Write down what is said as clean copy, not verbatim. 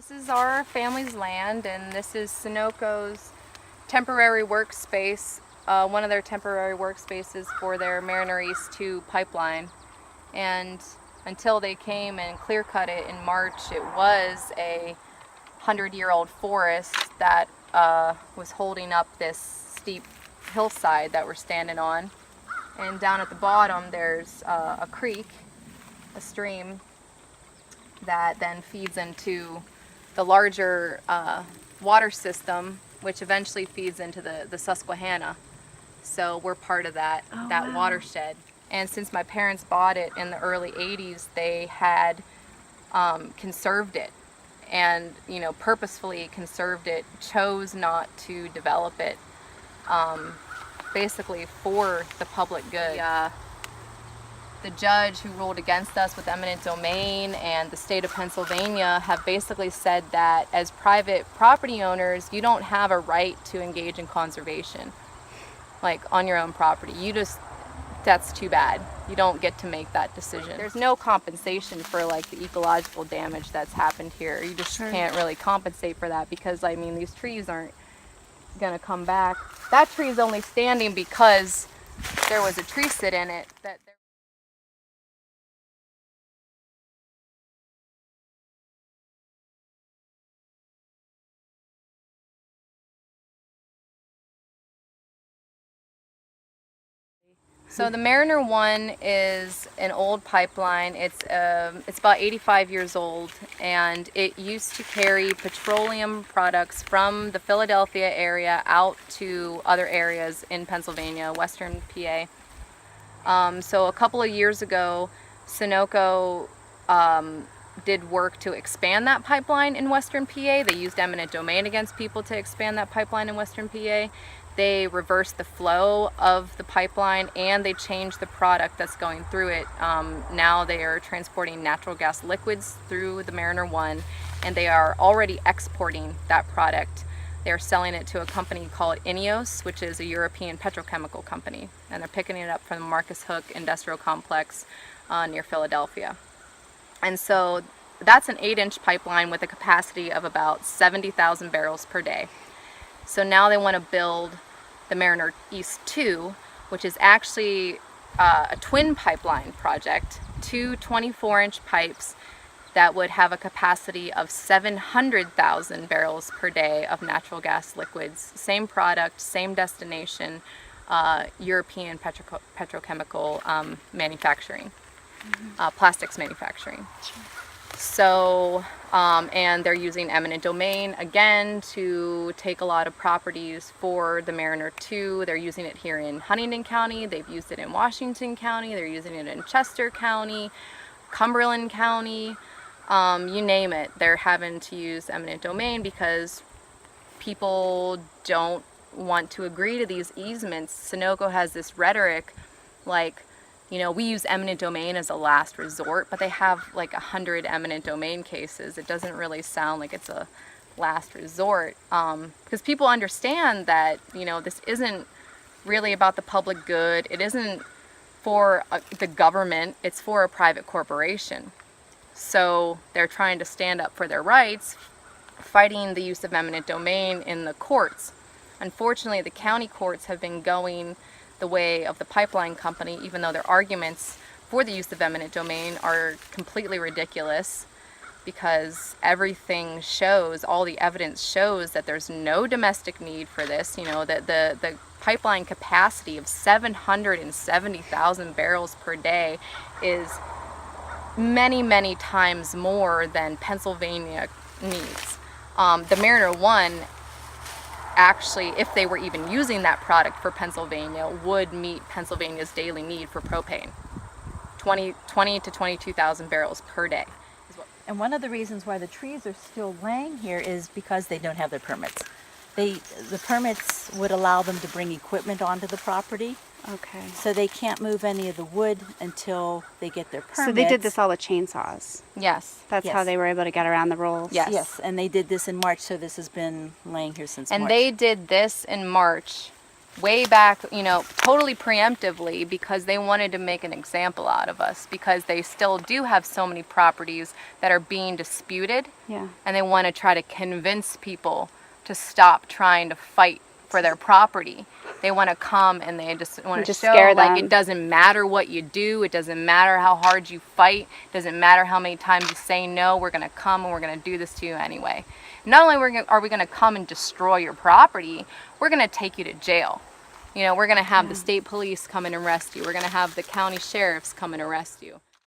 This is our family's land, and this is Sunoco's temporary workspace, one of their temporary workspaces for their Mariner East 2 pipeline. And until they came and clear cut it in March, it was a 100-year-old forest that was holding up this steep hillside that we're standing on. And down at the bottom there's a creek, a stream, that then feeds into the larger water system, which eventually feeds into the Susquehanna. So we're part of that Wow. watershed. And since my parents bought it in the early 80s, they had conserved it, and purposefully conserved it, chose not to develop it, basically for the public good. The judge who ruled against us with eminent domain and the state of Pennsylvania have basically said that as private property owners, you don't have a right to engage in conservation, like on your own property. That's too bad. You don't get to make that decision. There's no compensation for like the ecological damage that's happened here. You just can't really compensate for that because, I mean, these trees aren't gonna come back. That tree is only standing because there was a tree sit in it. So the Mariner 1 is an old pipeline. It's about 85 years old, and it used to carry petroleum products from the Philadelphia area out to other areas in Pennsylvania, western PA. So a couple of years ago, Sunoco did work to expand that pipeline in western PA. They used eminent domain against people to expand that pipeline in western PA. They reversed the flow of the pipeline, and they changed the product that's going through it. Now they are transporting natural gas liquids through the Mariner 1, and they are already exporting that product. They're selling it to a company called Ineos, which is a European petrochemical company, and they're picking it up from the Marcus Hook Industrial Complex near Philadelphia. And so that's an 8-inch pipeline with a capacity of about 70,000 barrels per day. So now they want to build the Mariner East 2, which is actually a twin pipeline project, two 24-inch pipes that would have a capacity of 700,000 barrels per day of natural gas liquids. Same product, same destination, European petrochemical manufacturing, plastics manufacturing. So, and they're using eminent domain again to take a lot of properties for the Mariner 2. They're using it here in Huntingdon County. They've used it in Washington County. They're using it in Chester County, Cumberland County, you name it. They're having to use eminent domain because people don't want to agree to these easements. Sunoco has this rhetoric like, we use eminent domain as a last resort, but they have like 100 eminent domain cases. It doesn't really sound like it's a last resort, because people understand that, this isn't really about the public good. It isn't for the government. It's for a private corporation. So they're trying to stand up for their rights, fighting the use of eminent domain in the courts. Unfortunately, the county courts have been going the way of the pipeline company, even though their arguments for the use of eminent domain are completely ridiculous, because everything shows, all the evidence shows that there's no domestic need for this. That the pipeline capacity of 770,000 barrels per day is many, many times more than Pennsylvania needs. The Mariner 1, actually, if they were even using that product for Pennsylvania, would meet Pennsylvania's daily need for propane, 20 to 22,000 barrels per day. And one of the reasons why the trees are still laying here is because they don't have their permits. The permits would allow them to bring equipment onto the property. Okay. So they can't move any of the wood until they get their permits. So they did this all with chainsaws. Yes. That's Yes. how they were able to get around the rules. Yes. Yes, and they did this in March, so this has been laying here since And March. they did this in March way back, totally preemptively, because they wanted to make an example out of us, because they still do have so many properties that are being disputed. Yeah. And they want to try to convince people to stop trying to fight for their property. They want to come and they just want to Just show, scare like, them. it doesn't matter what you do, it doesn't matter how hard you fight, it doesn't matter how many times you say no, we're going to come and we're going to do this to you anyway. Not only are we going to come and destroy your property, we're going to take you to jail. We're going to have the state police come and arrest you. We're going to have the county sheriffs come and arrest you.